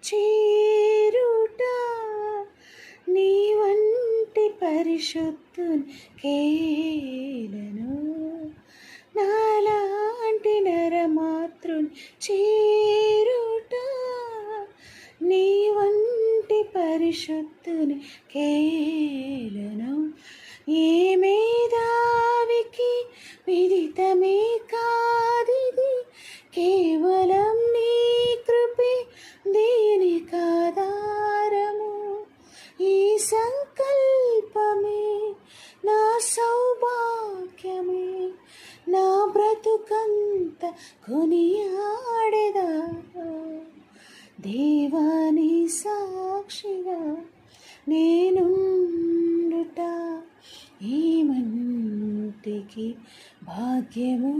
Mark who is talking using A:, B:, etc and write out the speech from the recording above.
A: చేరుట, నీ వంటి పరిశుద్ధుని కేలను, నాలాంటి నరమాతృని చేరుట, నీ వంటి పరిశుద్ధుని కేలను. ఏ మేధావికి విదితమే కాదిది, కేవలం నీ కృపే దీనికాధారము. ఈ సంకల్పమే నా సౌభాగ్యమే, నా బ్రతుకంత కొనియాడెదా. దేవాని సాక్షిగా నేనుండుట ఈ మంటికి భాగ్యము.